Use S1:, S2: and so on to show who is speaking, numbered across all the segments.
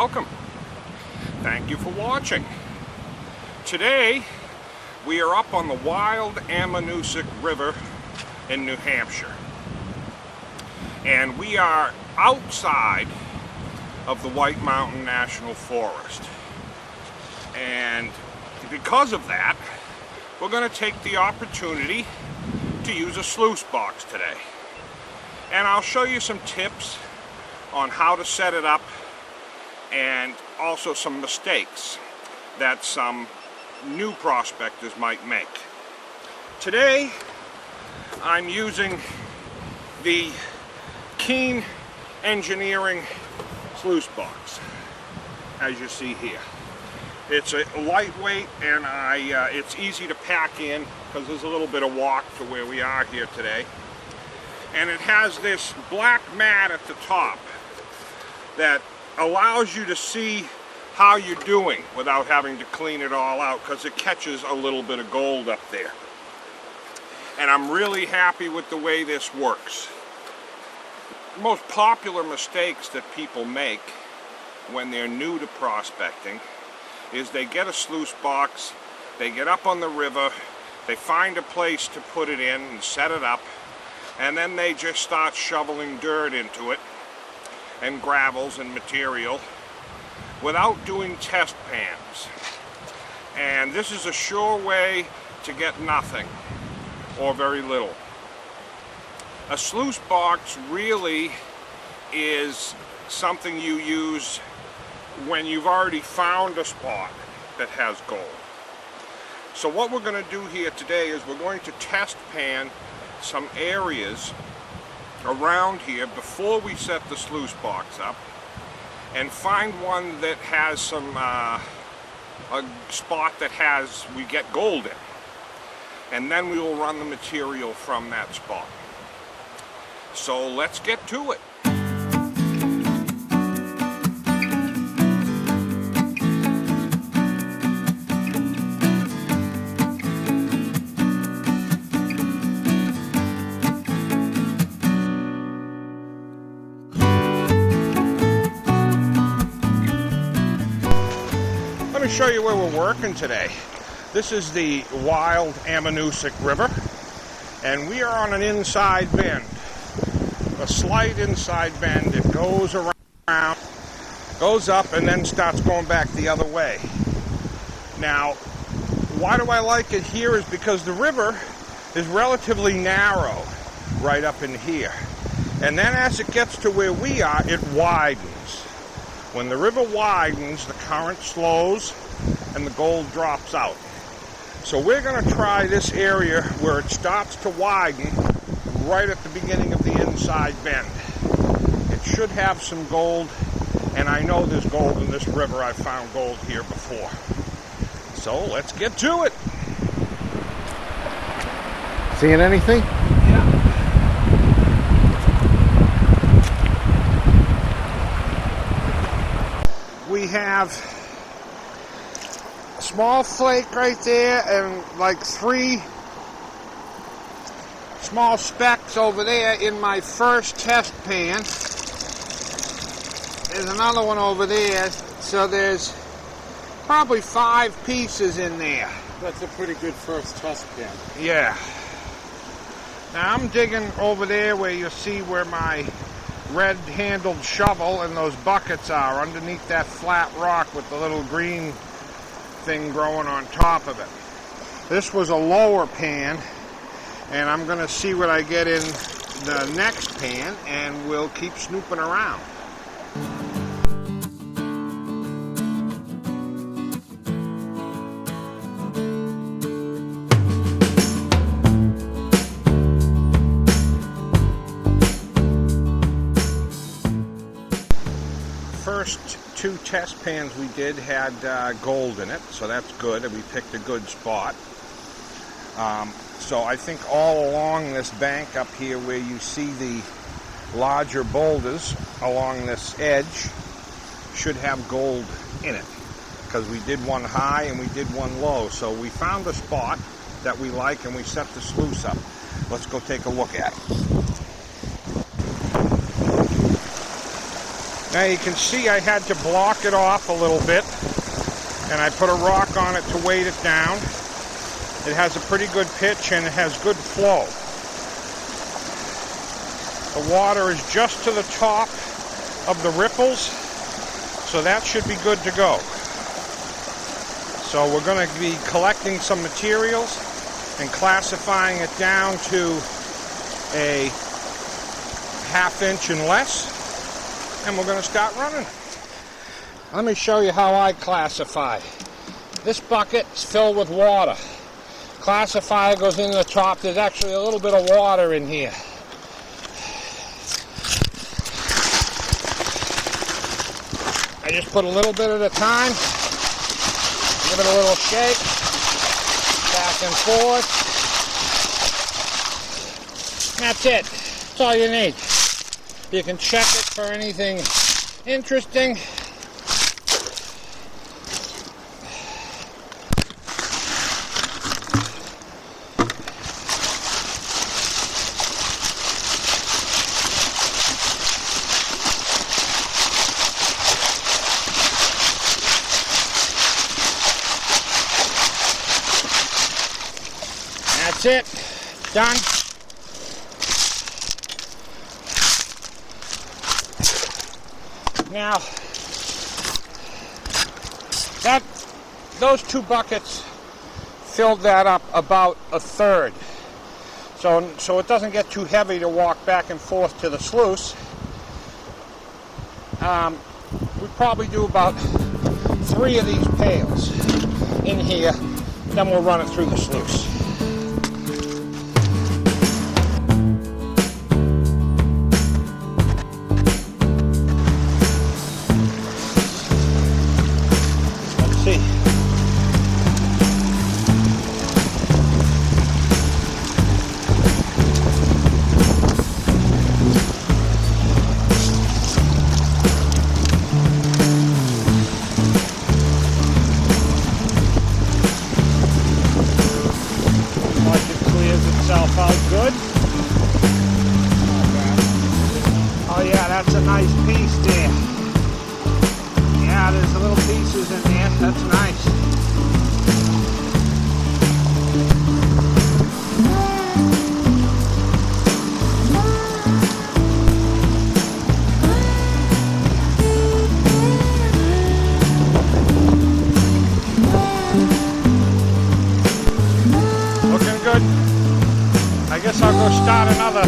S1: welcome. Thank you for watching. Today we are up on the Wild Ammonoosuc River in New Hampshire, and we are outside of the White Mountain National Forest, and because of that we're going to take the opportunity to use a sluice box today, and I'll show you some tips on how to set it up and also some mistakes that some new prospectors might make. Today I'm using the Keen Engineering sluice box, as you see here. It's a lightweight, and it's easy to pack in because there's a little bit of walk to where we are here today. And it has this black mat at the top that allows you to see how you're doing without having to clean it all out, because it catches a little bit of gold up there. And I'm really happy with the way this works. The most popular mistakes that people make when they're new to prospecting is they get a sluice box, they get up on the river, they find a place to put it in and set it up, and then they just start shoveling dirt into it and gravels and material without doing test pans. And this is a sure way to get nothing or very little. A sluice box really is something you use when you've already found a spot that has gold. So what we're going to do here today is we're going to test pan some areas around here before we set the sluice box up, and find one that has some a spot that we get gold in, and then we will run the material from that spot. So let's get to it. Let me show you where we're working today. This is the Wild Ammonoosuc River, and we are on an inside bend, a slight inside bend. It goes around, goes up, and then starts going back the other way. Now, why do I like it here is because the river is relatively narrow right up in here, and then as it gets to where we are, it widens. When the river widens, the current slows and the gold drops out. So we're going to try this area where it starts to widen right at the beginning of the inside bend. It should have some gold, and I know there's gold in this river. I've found gold here before. So let's get to it.
S2: Seeing anything?
S1: We have a small flake right there, and like 3 small specks over there in my first test pan. There's another one over there, so there's probably 5 pieces in there.
S2: That's a pretty good first test pan.
S1: Yeah. Now I'm digging over there where you see where my red-handled shovel and those buckets are, underneath that flat rock with the little green thing growing on top of it. This was a lower pan, and I'm going to see what I get in the next pan, and we'll keep snooping around. First 2 test pans we did had gold in it, so that's good, and we picked a good spot. So I think all along this bank up here where you see the larger boulders along this edge should have gold in it, because we did one high and we did one low. So we found a spot that we like and we set the sluice up. Let's go take a look at it. Now you can see I had to block it off a little bit, and I put a rock on it to weight it down. It has a pretty good pitch and it has good flow. The water is just to the top of the ripples, so that should be good to go. So we're going to be collecting some materials and classifying it down to a 1/2 inch and less, and we're going to start running it. Let me show you how I classify. This bucket is filled with water. Classifier goes in the top. There's actually a little bit of water in here. I just put a little bit at a time. Give it a little shake. Back and forth. That's it. That's all you need. You can check it for anything interesting. That's it. Done. Now, those 2 buckets filled that up about 1/3. So it doesn't get too heavy to walk back and forth to the sluice. We probably do about 3 of these pails in here, then we'll run it through the sluice. Out good. Oh yeah, that's a nice piece there. Yeah, there's little pieces in there. That's nice. Looking good. I guess I'll go start another,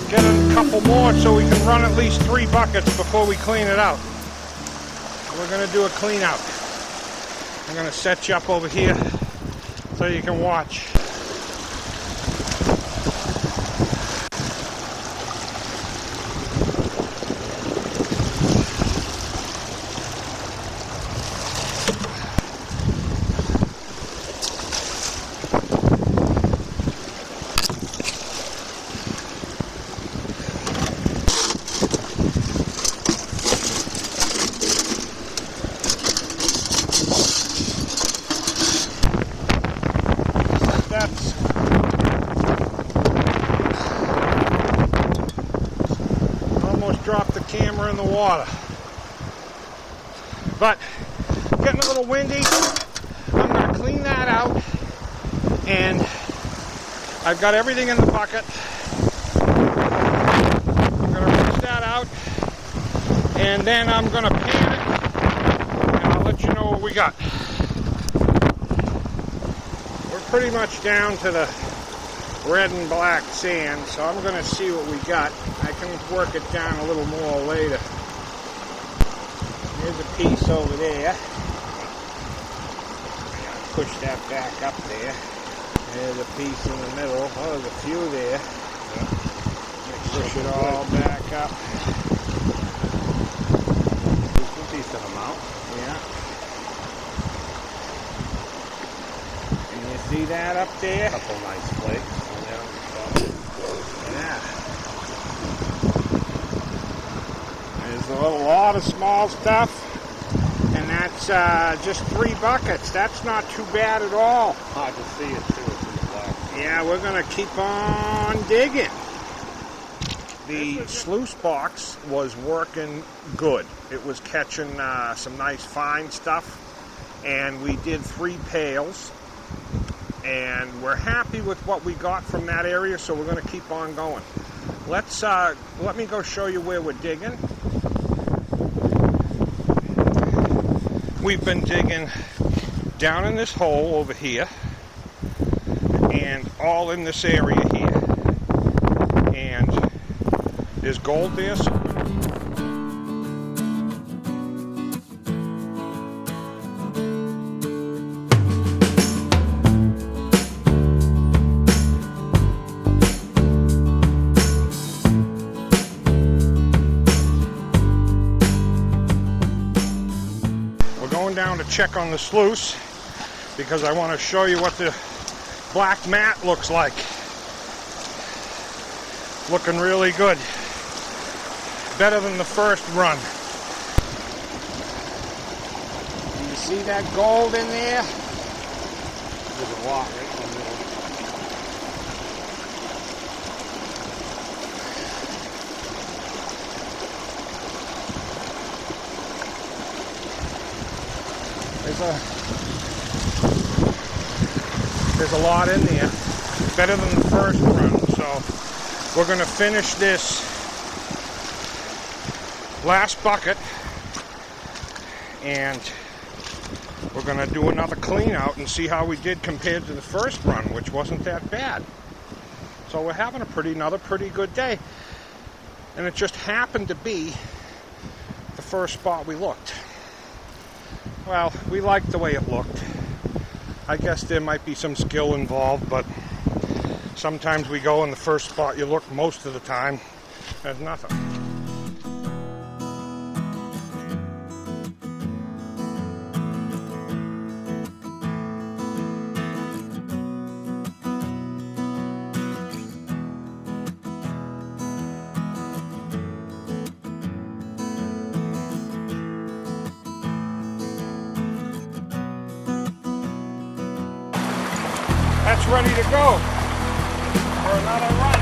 S1: get a couple more so we can run at least 3 buckets before we clean it out. We're going to do a clean out. I'm going to set you up over here so you can watch. Almost dropped the camera in the water. But getting a little windy. I'm going to clean that out, and I've got everything in the bucket. I'm going to rinse that out, and then I'm going to pan it, and I'll let you know what we got. We're pretty much down to the red and black sand, so I'm going to see what we got. I can work it down a little more later. There's a piece over there. Push that back up there. There's a piece in the middle. Oh, there's a few there. Push it all back up. There's a decent amount. Yeah. Can you see that up there?
S2: A couple nice flakes.
S1: Yeah. There's a lot of small stuff, and that's just 3 buckets. That's not too bad at all.
S2: Hard to see it too. It's in the black.
S1: Yeah, we're going to keep on digging. The sluice box was working good. It was catching some nice fine stuff, and we did 3 pails, and we're happy with what we got from that area, so we're going to keep on going. Let me go show you where we're digging. We've been digging down in this hole over here and all in this area here, and there's gold there. Down to check on the sluice because I want to show you what the black mat looks like. Looking really good. Better than the first run. You see that gold in there? There's a lot right in the middle. There's a lot in there, better than the first run. So we're going to finish this last bucket, and we're going to do another clean out and see how we did compared to the first run, which wasn't that bad. So we're having another pretty good day, and it just happened to be the first spot we looked. Well, we liked the way it looked. I guess there might be some skill involved, but sometimes we go in the first spot you look. Most of the time, there's nothing. That's ready to go for another run.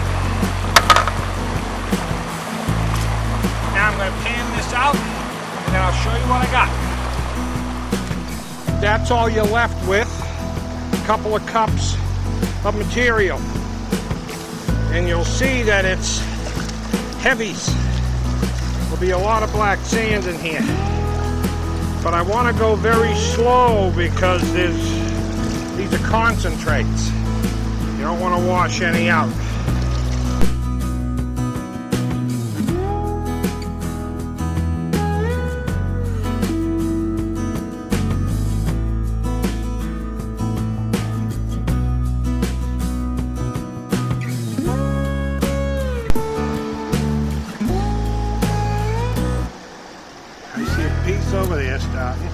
S1: Now I'm going to pan this out, and then I'll show you what I got. That's all you're left with. A couple of cups of material. And you'll see that it's heavies. There'll be a lot of black sand in here. But I want to go very slow because these are concentrates. You don't want to wash any out. I see a piece over there starting.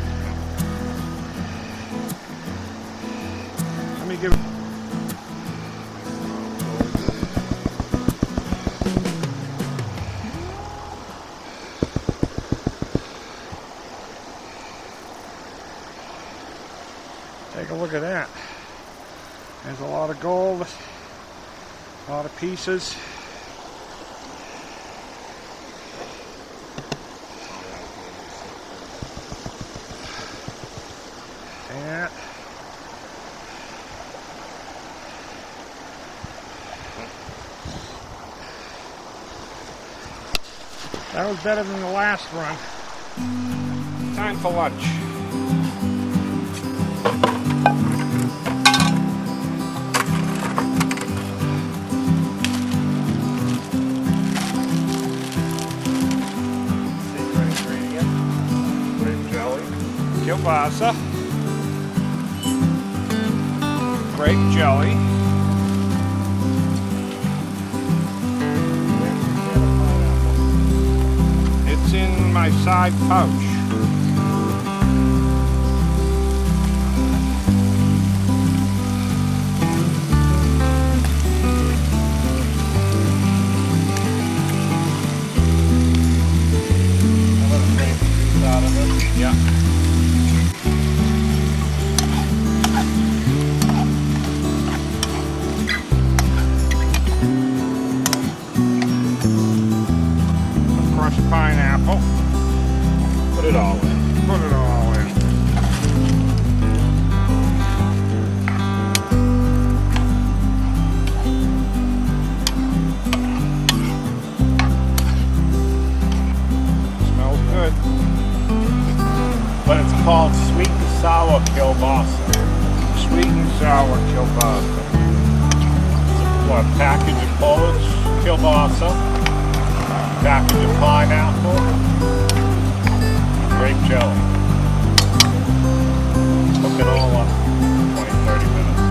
S1: Let me give it. Take a look at that. There's a lot of gold, a lot of pieces. Yeah. That was better than the last run. Time for lunch. Secret ingredient. Grape jelly. Kielbasa. Grape jelly. It's in my side pouch. Yeah. apple.
S2: Put it all in.
S1: Put it all in. Smells good.
S2: But it's called sweet and sour kielbasa.
S1: Sweet and sour kielbasa.
S2: A package of Polish kielbasa, package of pineapple, grape jelly. Cook it all up 20-30 minutes.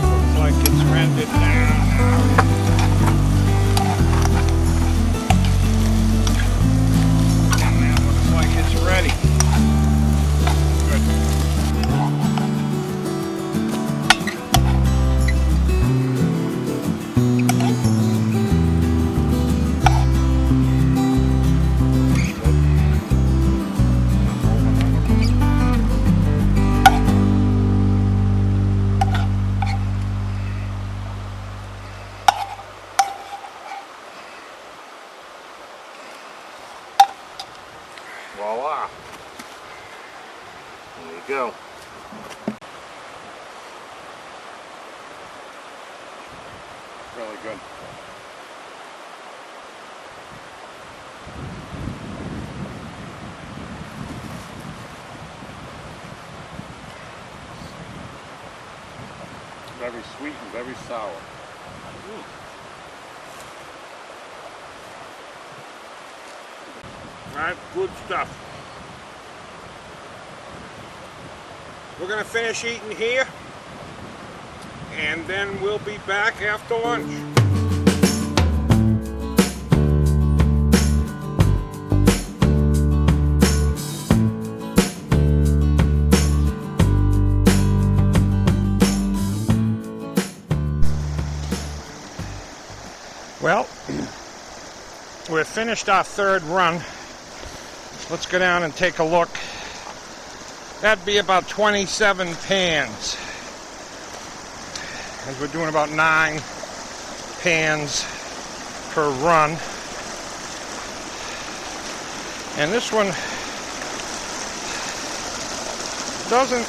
S1: Looks like it's rendered down now. And that looks like it's ready. Good.
S2: Voila. There you go.
S1: Really good.
S2: Very sweet and very sour.
S1: Alright, good stuff. We're going to finish eating here, and then we'll be back after lunch. Well, we've finished our third run. Let's go down and take a look. That'd be about 27 pans, as we're doing about 9 pans per run. And this one doesn't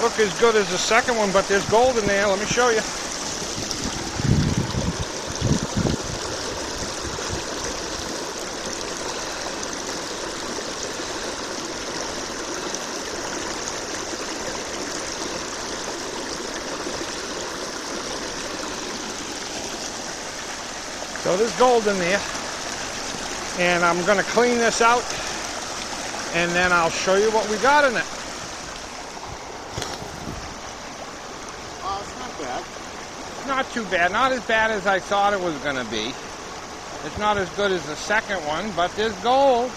S1: look as good as the second one, but there's gold in there. Let me show you. So there's gold in there, and I'm going to clean this out, and then I'll show you what we got in it.
S2: It's not bad.
S1: Not too bad, not as bad as I thought it was going to be. It's not as good as the second one, but there's gold.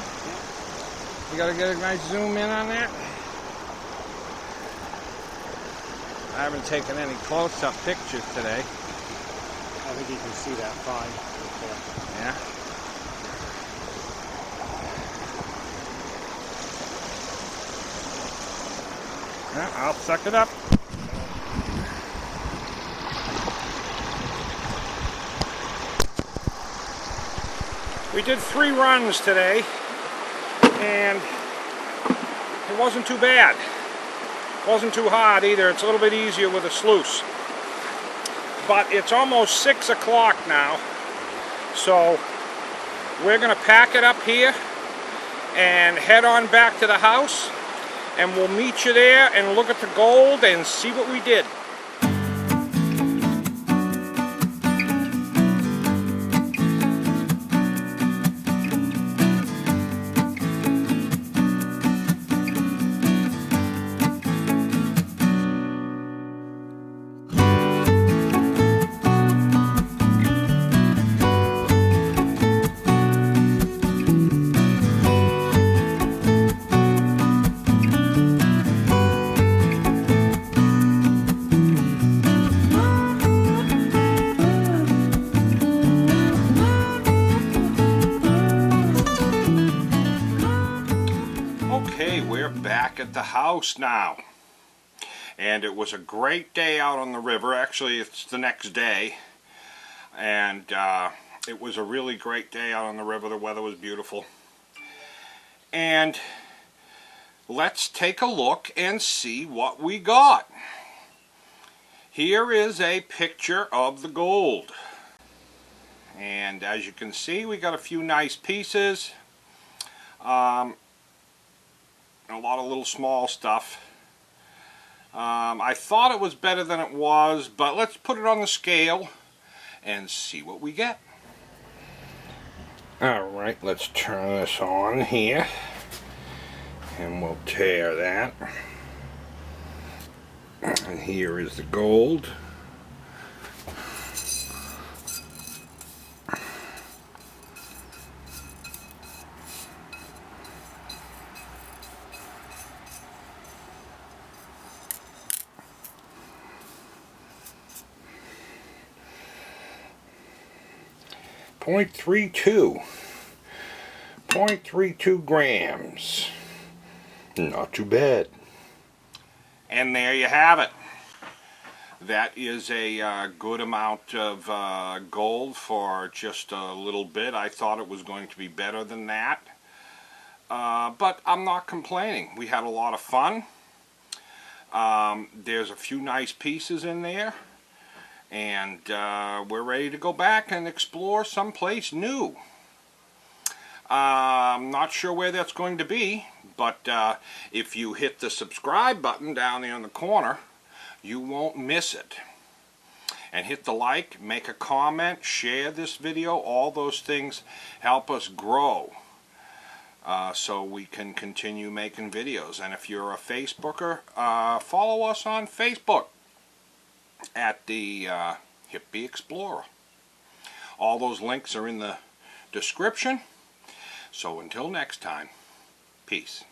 S1: You got to get a nice zoom in on that. I haven't taken any close-up pictures today.
S2: I think you can see that fine.
S1: Yeah. Yeah, I'll suck it up. We did 3 runs today, and it wasn't too bad. It wasn't too hard either. It's a little bit easier with a sluice. But it's almost 6 o'clock now, so we're going to pack it up here and head on back to the house, and we'll meet you there and look at the gold and see what we did. Okay, we're back at the house now, And it was a great day out on the river. Actually, it's the next day. And it was a really great day out on the river. The weather was beautiful. And let's take a look and see what we got. Here is a picture of the gold. And as you can see, we got a few nice pieces. A lot of little small stuff. I thought it was better than it was, but let's put it on the scale and see what we get. Alright, let's turn this on here. And we'll tear that. And here is the gold. .32 grams. Not too bad. And there you have it. That is a good amount of gold for just a little bit. I thought it was going to be better than that. But I'm not complaining. We had a lot of fun. There's a few nice pieces in there. And we're ready to go back and explore someplace new. I'm not sure where that's going to be, but if you hit the subscribe button down there in the corner, you won't miss it. And hit the like, make a comment, share this video. All those things help us grow so we can continue making videos. And if you're a Facebooker, follow us on Facebook at the Hippie Explorer. All those links are in the description. So until next time, peace.